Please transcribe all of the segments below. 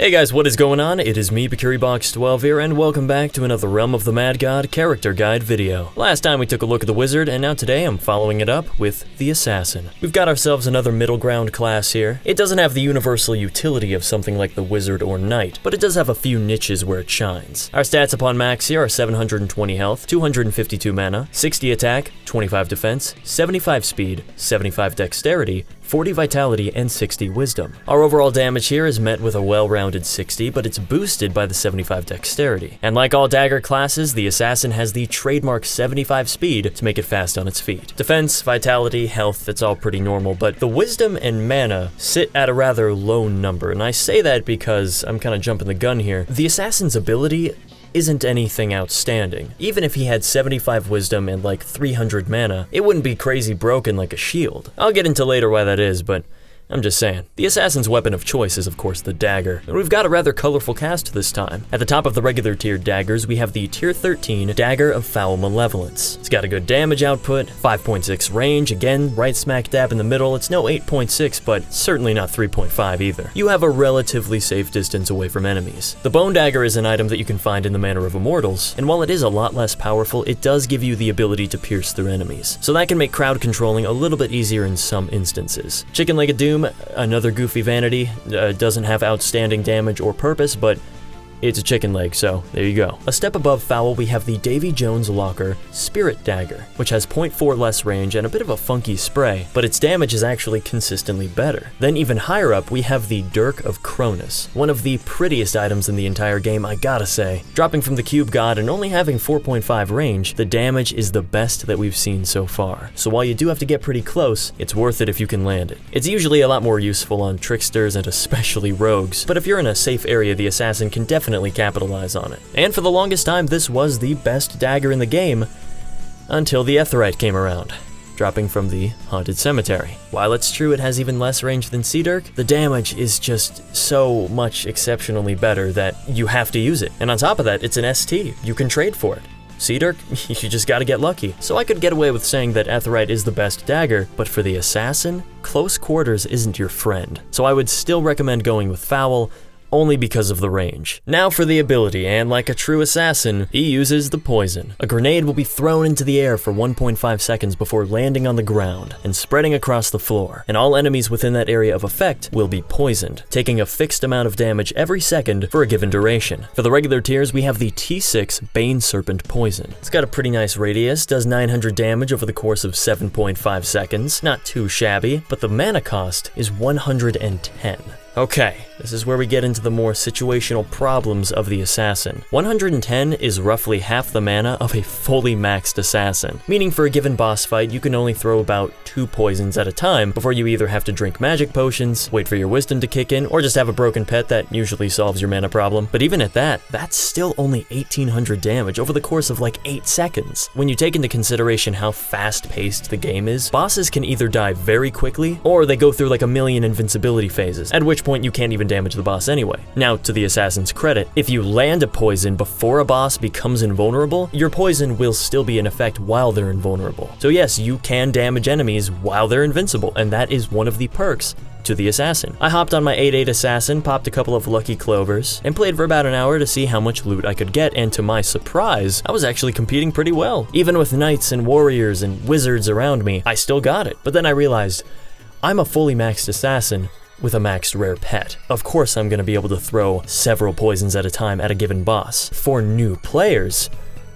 Hey guys, what is going on? It is me, BikuriBox12 here, and welcome back to another Realm of the Mad God character guide video. Last time we took a look at the Wizard, and now today I'm following it up with the Assassin. We've got ourselves another middle ground class here. It doesn't have the universal utility of something like the Wizard or Knight, but it does have a few niches where it shines. Our stats upon max here are 720 health, 252 mana, 60 attack, 25 defense, 75 speed, 75 dexterity, 40 vitality, and 60 wisdom. Our overall damage here is met with a well-rounded 60, but it's boosted by the 75 dexterity. And like all dagger classes, the Assassin has the trademark 75 speed to make it fast on its feet. Defense, vitality, health, that's all pretty normal, but the wisdom and mana sit at a rather low number, and I say that because I'm kind of jumping the gun here. The Assassin's ability isn't anything outstanding. Even if he had 75 wisdom and like 300 mana, it wouldn't be crazy broken like a shield. I'll get into later why that is, but I'm just saying. The Assassin's weapon of choice is of course the dagger, and we've got a rather colorful cast this time. At the top of the regular tiered daggers, we have the tier 13 Dagger of Foul Malevolence. It's got a good damage output, 5.6 range, again, right smack dab in the middle. It's no 8.6, but certainly not 3.5 either. You have a relatively safe distance away from enemies. The Bone Dagger is an item that you can find in the Manor of Immortals, and while it is a lot less powerful, it does give you the ability to pierce through enemies. So that can make crowd controlling a little bit easier in some instances. Chicken-Legged Doom, another goofy vanity, doesn't have outstanding damage or purpose, but it's a chicken leg, so there you go. A step above Foul, we have the Davy Jones Locker Spirit Dagger, which has 0.4 less range and a bit of a funky spray, but its damage is actually consistently better. Then even higher up, we have the Dirk of Cronus, one of the prettiest items in the entire game, I gotta say. Dropping from the Cube God and only having 4.5 range, the damage is the best that we've seen so far. So while you do have to get pretty close, it's worth it if you can land it. It's usually a lot more useful on tricksters and especially rogues, but if you're in a safe area, the Assassin can definitely capitalize on it. And for the longest time, this was the best dagger in the game, until the Aetheryte came around, dropping from the Haunted Cemetery. While it's true it has even less range than Sea Dirk, the damage is just so much exceptionally better that you have to use it. And on top of that, it's an ST. You can trade for it. Sea Dirk, you just gotta get lucky. So I could get away with saying that Aetheryte is the best dagger, but for the Assassin, close quarters isn't your friend. So I would still recommend going with Foul, only because of the range. Now for the ability, and like a true assassin, he uses the poison. A grenade will be thrown into the air for 1.5 seconds before landing on the ground and spreading across the floor, and all enemies within that area of effect will be poisoned, taking a fixed amount of damage every second for a given duration. For the regular tiers, we have the T6 Bane Serpent Poison. It's got a pretty nice radius, does 900 damage over the course of 7.5 seconds, not too shabby, but the mana cost is 110. Okay, this is where we get into the more situational problems of the Assassin. 110 is roughly half the mana of a fully maxed Assassin, meaning for a given boss fight, you can only throw about 2 poisons at a time before you either have to drink magic potions, wait for your wisdom to kick in, or just have a broken pet that usually solves your mana problem. But even at that, that's still only 1800 damage over the course of like 8 seconds. When you take into consideration how fast-paced the game is, bosses can either die very quickly, or they go through like a million invincibility phases, at which point you can't even damage the boss anyway. Now, to the Assassin's credit, if you land a poison before a boss becomes invulnerable, your poison will still be in effect while they're invulnerable. So yes, you can damage enemies while they're invincible, and that is one of the perks to the Assassin. I hopped on my 8/8 Assassin, popped a couple of lucky clovers, and played for about an hour to see how much loot I could get, and to my surprise, I was actually competing pretty well. Even with knights and warriors and wizards around me, I still got it. But then I realized, I'm a fully maxed Assassin with a maxed rare pet. Of course I'm gonna be able to throw several poisons at a time at a given boss. For new players,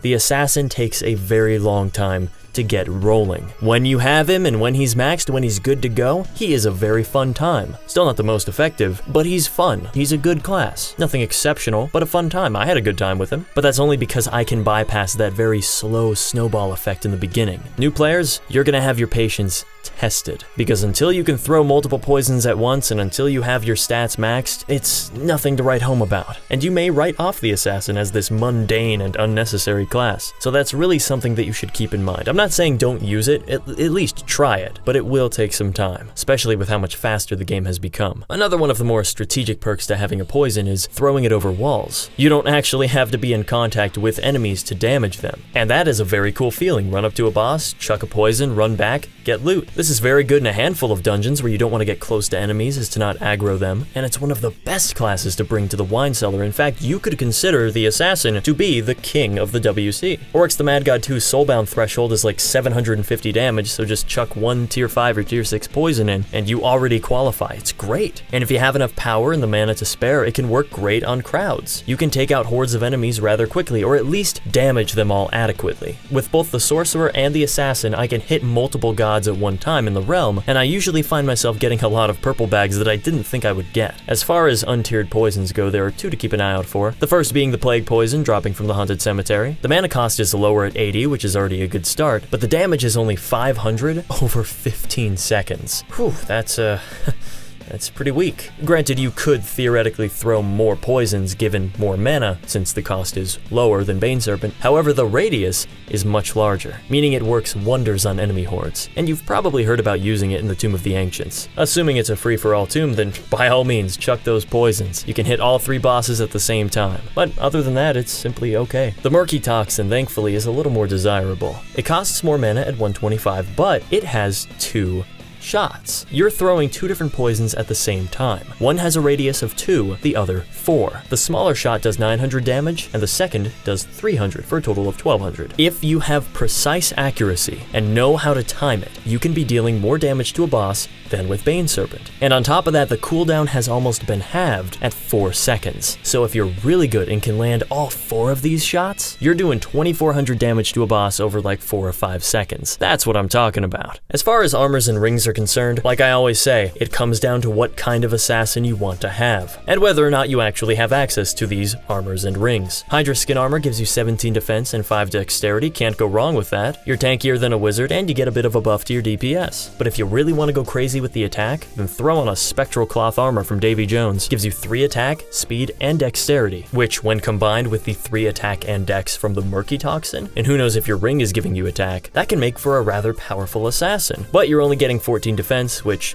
the Assassin takes a very long time to get rolling. When you have him and when he's maxed, when he's good to go, he is a very fun time. Still not the most effective, but he's fun. He's a good class. Nothing exceptional, but a fun time. I had a good time with him. But that's only because I can bypass that very slow snowball effect in the beginning. New players, you're gonna have your patience tested, because until you can throw multiple poisons at once and until you have your stats maxed, it's nothing to write home about. And you may write off the Assassin as this mundane and unnecessary class. So that's really something that you should keep in mind. I'm not saying don't use it, at least try it, but it will take some time, especially with how much faster the game has become. Another one of the more strategic perks to having a poison is throwing it over walls. You don't actually have to be in contact with enemies to damage them, and that is a very cool feeling. Run up to a boss, chuck a poison, run back, get loot. This is very good in a handful of dungeons where you don't want to get close to enemies as to not aggro them, and it's one of the best classes to bring to the wine cellar. In fact, you could consider the Assassin to be the king of the WC. Oryx the Mad God 2's Soulbound threshold is like 750 damage, so just chuck one tier 5 or tier 6 poison in, and you already qualify. It's great. And if you have enough power and the mana to spare, it can work great on crowds. You can take out hordes of enemies rather quickly, or at least damage them all adequately. With both the Sorcerer and the Assassin, I can hit multiple gods at one time in the realm, and I usually find myself getting a lot of purple bags that I didn't think I would get. As far as untiered poisons go, there are 2 to keep an eye out for. The first being the Plague Poison, dropping from the Haunted Cemetery. The mana cost is lower at 80, which is already a good start, but the damage is only 500 over 15 seconds. Whew, that's pretty weak. Granted, you could theoretically throw more poisons given more mana, since the cost is lower than Bane Serpent. However, the radius is much larger, meaning it works wonders on enemy hordes, and you've probably heard about using it in the Tomb of the Ancients. Assuming it's a free-for-all tomb, then by all means, chuck those poisons. You can hit all 3 bosses at the same time, but other than that, it's simply okay. The Murky Toxin, thankfully, is a little more desirable. It costs more mana at 125, but it has 2 shots. You're throwing 2 different poisons at the same time. One has a radius of 2, the other 4. The smaller shot does 900 damage, and the second does 300 for a total of 1200. If you have precise accuracy and know how to time it, you can be dealing more damage to a boss than with Bane Serpent. And on top of that, the cooldown has almost been halved at 4 seconds. So if you're really good and can land all 4 of these shots, you're doing 2400 damage to a boss over like 4 or 5 seconds. That's what I'm talking about. As far as armors and rings are concerned, like I always say, it comes down to what kind of assassin you want to have, and whether or not you actually have access to these armors and rings. Hydra skin armor gives you 17 defense and 5 dexterity, can't go wrong with that. You're tankier than a wizard, and you get a bit of a buff to your DPS. But if you really want to go crazy with the attack, then throw on a spectral cloth armor from Davy Jones. Gives you 3 attack, speed, and dexterity, which when combined with the 3 attack and dex from the Murky Toxin, and who knows if your ring is giving you attack, that can make for a rather powerful assassin. But you're only getting 14 defense, which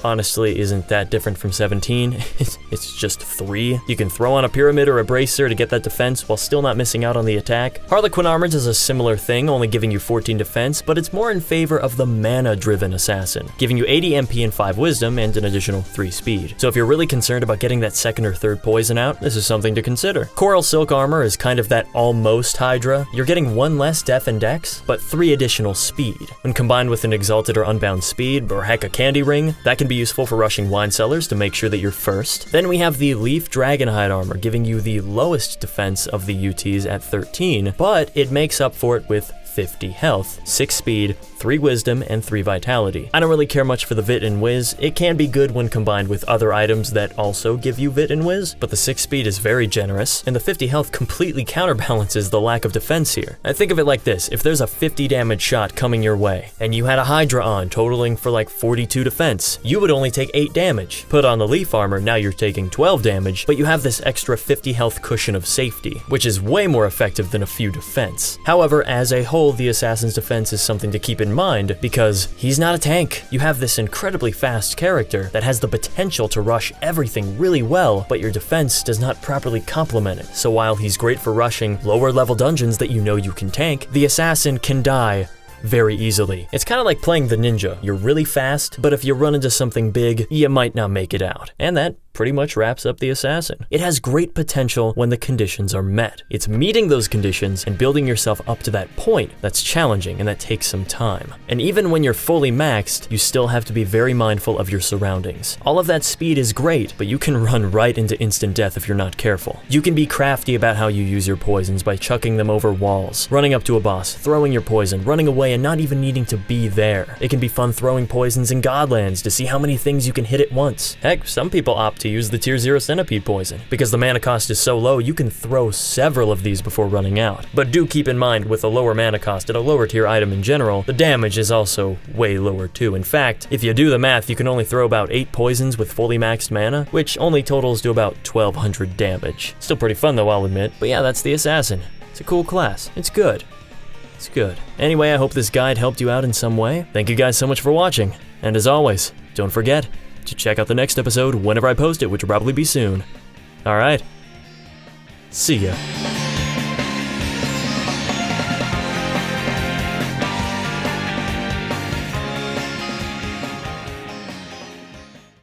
honestly isn't that different from 17. It's just 3. You can throw on a pyramid or a bracer to get that defense while still not missing out on the attack. Harlequin armor does a similar thing, only giving you 14 defense, but it's more in favor of the mana-driven assassin, giving you 80 MP and 5 wisdom and an additional 3 speed. So if you're really concerned about getting that second or third poison out, this is something to consider. Coral silk armor is kind of that almost Hydra. You're getting 1 less def and dex, but 3 additional speed. When combined with an exalted or unbound speed, or heck, a candy ring, that can be useful for rushing wine cellars to make sure that you're first. Then we have the Leaf Dragonhide armor, giving you the lowest defense of the UTs at 13, but it makes up for it with 50 health, 6 speed, 3 wisdom, and 3 vitality. I don't really care much for the Vit and Wiz. It can be good when combined with other items that also give you Vit and Wiz, but the 6 speed is very generous, and the 50 health completely counterbalances the lack of defense here. I think of it like this: if there's a 50 damage shot coming your way, and you had a Hydra on, totaling for like 42 defense, you would only take 8 damage. Put on the Leaf armor, now you're taking 12 damage, but you have this extra 50 health cushion of safety, which is way more effective than a few defense. However, as a whole, the Assassin's defense is something to keep in mind, because he's not a tank. You have this incredibly fast character that has the potential to rush everything really well, but your defense does not properly complement it. So while he's great for rushing lower level dungeons that you know you can tank, the Assassin can die very easily. It's kind of like playing the ninja. You're really fast, but if you run into something big, you might not make it out. And that pretty much wraps up the Assassin. It has great potential when the conditions are met. It's meeting those conditions and building yourself up to that point that's challenging, and that takes some time. And even when you're fully maxed, you still have to be very mindful of your surroundings. All of that speed is great, but you can run right into instant death if you're not careful. You can be crafty about how you use your poisons by chucking them over walls, running up to a boss, throwing your poison, running away and not even needing to be there. It can be fun throwing poisons in Godlands to see how many things you can hit at once. Heck, some people opt to use the tier 0 centipede poison. Because the mana cost is so low, you can throw several of these before running out. But do keep in mind, with a lower mana cost and a lower tier item in general, the damage is also way lower too. In fact, if you do the math, you can only throw about 8 poisons with fully maxed mana, which only totals to about 1200 damage. Still pretty fun though, I'll admit. But yeah, that's the Assassin. It's a cool class. It's good. It's good. Anyway, I hope this guide helped you out in some way. Thank you guys so much for watching. And as always, don't forget to check out the next episode whenever I post it, which will probably be soon. Alright. See ya.